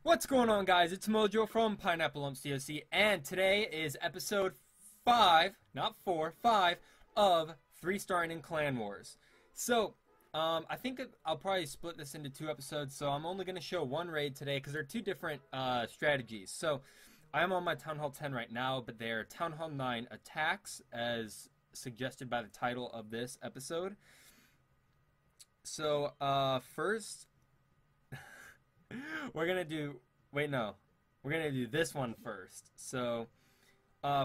What's going on, guys? It's MOJoe from Pineapple Lumps DOC, and today is episode 5, not 4, 5 of 3-starring in Clan Wars. So, I think I'll probably split this into 2 episodes, so I'm only going to show one raid today because they're 2 different strategies. So, I am on my Town Hall 10 right now, but they're Town Hall 9 attacks, as suggested by the title of this episode. So, first... we're gonna do this one first. So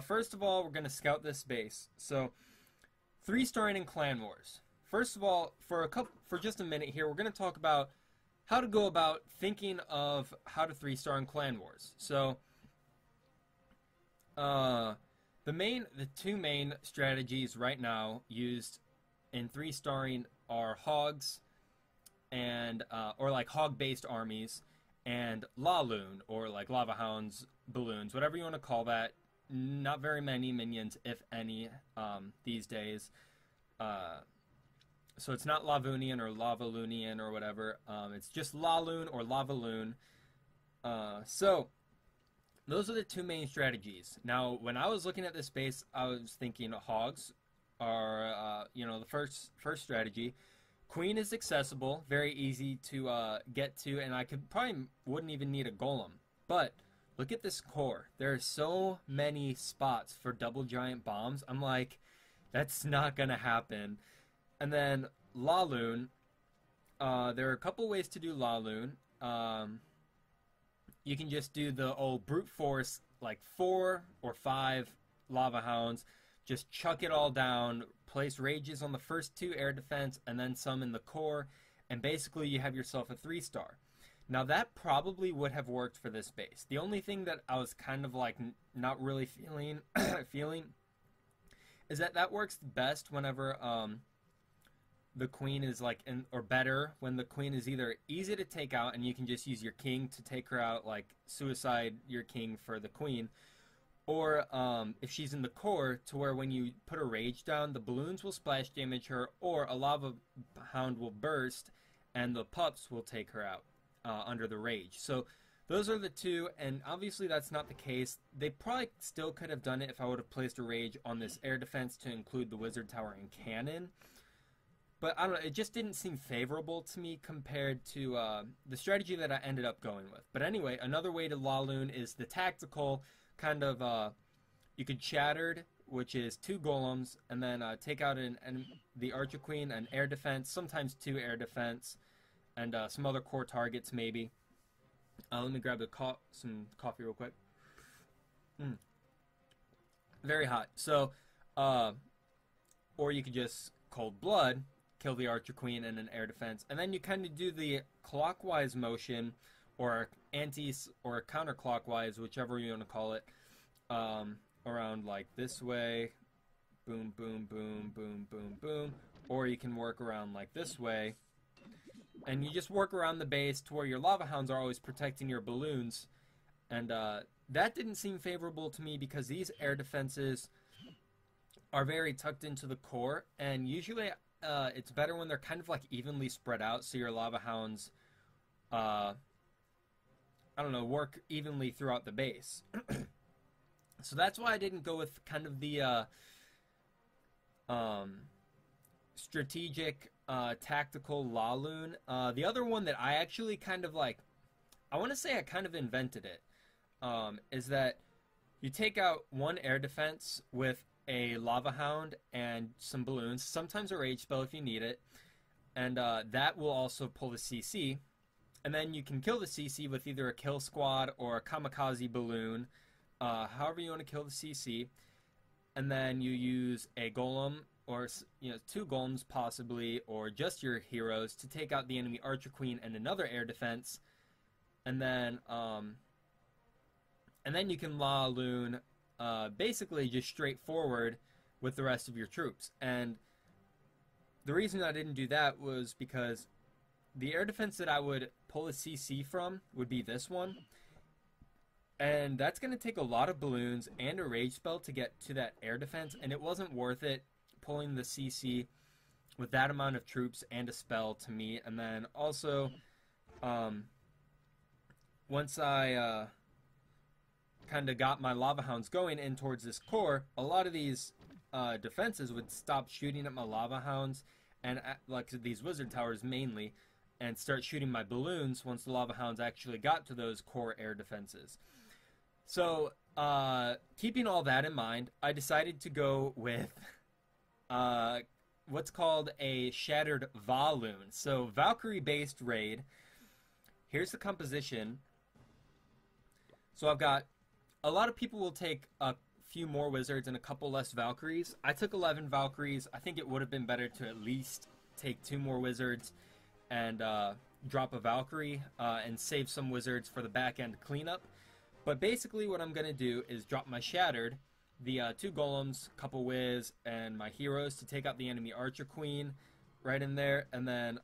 first of all, we're gonna scout this base. So 3-starring in Clan Wars. First of all, for just a minute here, we're gonna talk about how to go about thinking of how to 3-star in Clan Wars. So the 2 main strategies right now used in 3-starring are hogs and or like hog-based armies, and VaLoon, or like lava hounds, balloons, whatever you want to call that. Not very many minions, if any, these days. So it's not Lavunian or Lavaloonian or whatever. It's just VaLoon or Lavaloon. So those are the 2 main strategies. Now, when I was looking at this base, I was thinking hogs are the first strategy. Queen is accessible, very easy to get to, and I wouldn't even need a golem. But look at this core. There are so many spots for double giant bombs. I'm like, that's not gonna happen. And then VaLoon, there are a couple ways to do VaLoon. You can just do the old brute force, like 4 or 5 lava hounds. Just chuck it all down, place rages on the first 2 air defense, and then some in the core, and basically you have yourself a 3-star. Now that probably would have worked for this base. The only thing that I was kind of like not really feeling is that works best whenever the queen is like or better when the queen is either easy to take out and you can just use your king to take her out, like suicide your king for the queen. Or if she's in the core, to where when you put a rage down, the balloons will splash damage her, or a lava hound will burst, and the pups will take her out under the rage. So those are the 2, and obviously that's not the case. They probably still could have done it if I would have placed a rage on this air defense to include the wizard tower and cannon. But I don't know, it just didn't seem favorable to me compared to the strategy that I ended up going with. But anyway, another way to VaLoon is the tactical kind of, you could Shattered, which is 2 golems, and then take out the Archer Queen, an air defense, sometimes 2 air defense, and some other core targets maybe. Let me grab some coffee real quick. Very hot. So, or you could just Cold Blood, kill the Archer Queen and an air defense, and then you kind of do the clockwise motion, or or counterclockwise, whichever you want to call it, around like this way, boom, boom, boom, boom, boom, boom, or you can work around like this way, and you just work around the base to where your lava hounds are always protecting your balloons, and that didn't seem favorable to me because these air defenses are very tucked into the core, and usually it's better when they're kind of like evenly spread out, so your lava hounds I don't know, work evenly throughout the base. So that's why I didn't go with kind of the strategic, tactical VaLoon. The other one that I actually kind of like, I want to say I kind of invented it, is that you take out 1 air defense with a lava hound and some balloons, sometimes a rage spell if you need it, and that will also pull the CC. And then you can kill the CC with either a kill squad or a kamikaze balloon, however you want to kill the CC. And then you use a golem, or 2 golems possibly, or just your heroes to take out the enemy Archer Queen and another air defense. And then you can VaLoon basically just straightforward with the rest of your troops. And the reason I didn't do that was because the air defense that I would pull a CC from would be this one. And that's going to take a lot of balloons and a rage spell to get to that air defense, and it wasn't worth it pulling the CC with that amount of troops and a spell to me. And then also, once I kind of got my lava hounds going in towards this core, a lot of these defenses would stop shooting at my lava hounds and like these wizard towers mainly, and start shooting my balloons once the lava hounds actually got to those core air defenses. So keeping all that in mind, I decided to go with what's called a shattered VaLoon. So Valkyrie based raid. Here's the composition. So I've got, a lot of people will take a few more wizards and a couple less Valkyries. I took 11 Valkyries. I think it would have been better to at least take 2 more wizards and drop a Valkyrie and save some wizards for the back end cleanup. But basically what I'm going to do is drop my Shattered, the 2 golems, couple whiz, and my heroes to take out the enemy Archer Queen right in there. And then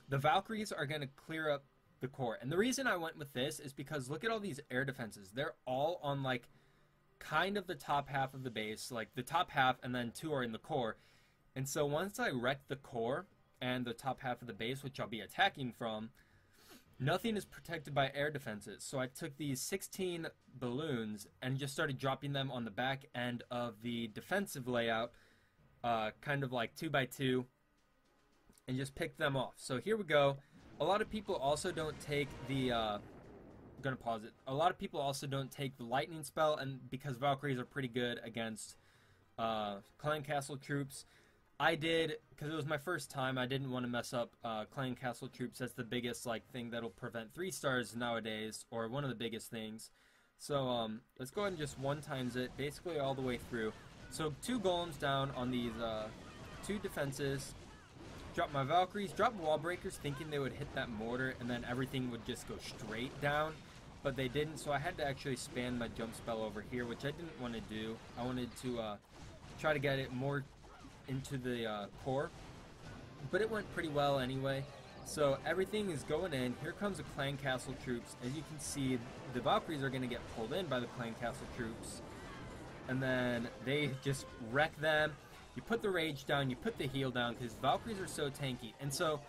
the Valkyries are going to clear up the core. And the reason I went with this is because look at all these air defenses. They're all on like kind of the top half of the base, like the top half, and then 2 are in the core. And so once I wreck the core and the top half of the base, which I'll be attacking from, nothing is protected by air defenses. So I took these 16 balloons and just started dropping them on the back end of the defensive layout, kind of like 2 by 2, and just picked them off. So here we go. A lot of people also don't take the I'm gonna pause it. A lot of people also don't take the lightning spell, and because Valkyries are pretty good against Clan Castle troops. I did, because it was my first time. I didn't want to mess up Clan Castle troops. That's the biggest like thing that'll prevent 3 stars nowadays, or one of the biggest things. So let's go ahead and just 1 times it, basically all the way through. So 2 golems down on these 2 defenses. Drop my Valkyries, drop wall breakers, thinking they would hit that mortar, and then everything would just go straight down. But they didn't, so I had to actually spam my jump spell over here, which I didn't want to do. I wanted to try to get it more into the core, but it went pretty well anyway. So everything is going in. Here comes the Clan Castle troops. As you can see, the Valkyries are going to get pulled in by the Clan Castle troops, and then they just wreck them. You put the rage down, you put the heal down, because Valkyries are so tanky. And so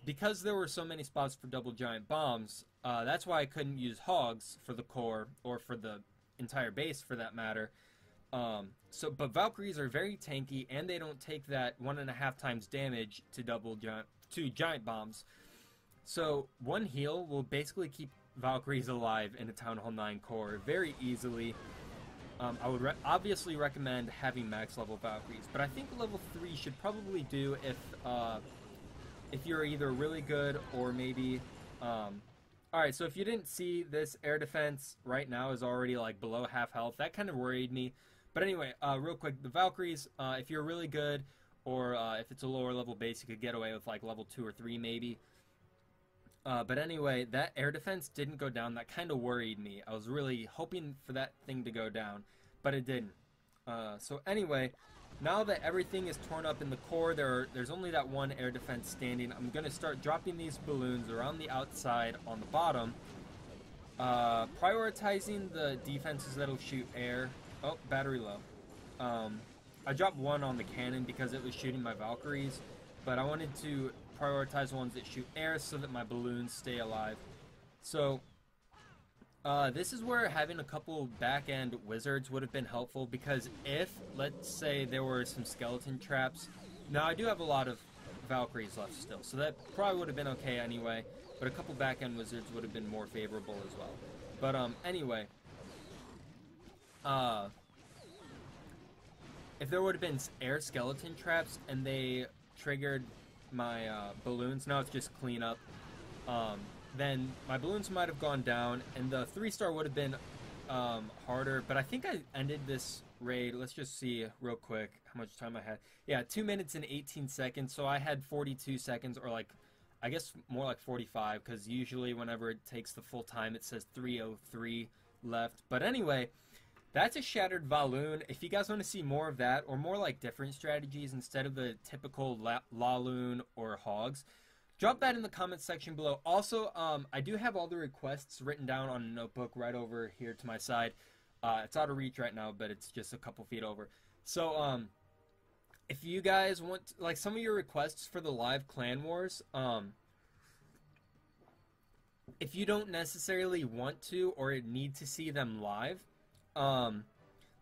because there were so many spots for double giant bombs, that's why I couldn't use hogs for the core, or for the entire base for that matter. But Valkyries are very tanky, and they don't take that 1.5 times damage to giant bombs. So 1 heal will basically keep Valkyries alive in a Town Hall 9 core very easily. I would obviously recommend having max level Valkyries, but I think level 3 should probably do if you're either really good or maybe. Alright, so if you didn't see, this air defense right now is already like below half health. That kind of worried me. But anyway, real quick, the Valkyries, if you're really good, or if it's a lower level base, you could get away with like level 2 or 3 maybe. But anyway, that air defense didn't go down. That kind of worried me. I was really hoping for that thing to go down, but it didn't. So anyway, now that everything is torn up in the core, there's only that 1 air defense standing. I'm going to start dropping these balloons around the outside on the bottom, prioritizing the defenses that'll shoot air. Oh, battery low. I dropped 1 on the cannon because it was shooting my Valkyries, but I wanted to prioritize ones that shoot air so that my balloons stay alive. So this is where having a couple back-end wizards would have been helpful, because if, let's say, there were some skeleton traps. Now, I do have a lot of Valkyries left still, so that probably would have been okay anyway, but a couple back-end wizards would have been more favorable as well. But anyway, if there would have been air skeleton traps and they triggered my balloons, now it's just cleanup, then my balloons might have gone down, and the 3-star would have been harder. But I think I ended this raid. Let's just see real quick how much time I had. Yeah, 2 minutes and 18 seconds, so I had 42 seconds, or like, I guess more like 45, because usually whenever it takes the full time it says 3:03 left. But anyway, that's a Shattered VaLoon. If you guys want to see more of that, or more like different strategies instead of the typical LaLoon or Hogs, drop that in the comments section below. Also, I do have all the requests written down on a notebook right over here to my side. It's out of reach right now, but it's just a couple feet over. So, if you guys want, like, some of your requests for the live Clan Wars, if you don't necessarily want to or need to see them live,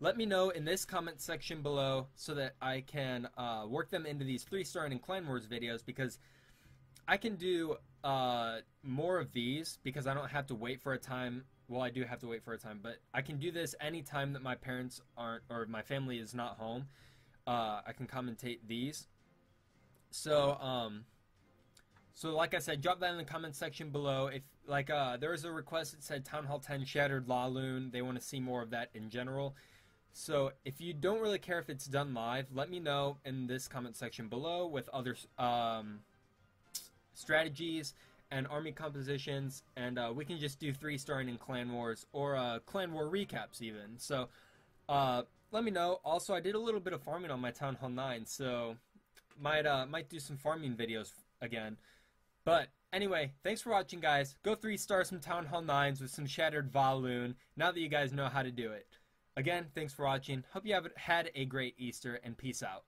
let me know in this comment section below so that I can work them into these 3-star and Clan Wars videos, because I can do more of these because I don't have to wait for a time. Well, I do have to wait for a time, but I can do this anytime that my parents aren't, or my family is not home. I can commentate these. So, so like I said, drop that in the comment section below. If there was a request that said Town Hall 10 Shattered VaLoon, they want to see more of that in general. So if you don't really care if it's done live, let me know in this comment section below with other strategies and army compositions, and we can just do 3-starring in Clan Wars or Clan War recaps even. So let me know. Also, I did a little bit of farming on my Town Hall 9, so might do some farming videos again. But anyway, thanks for watching, guys. Go 3-star some Town Hall 9s with some Shattered VaLoon now that you guys know how to do it. Again, thanks for watching. Hope you have had a great Easter, and peace out.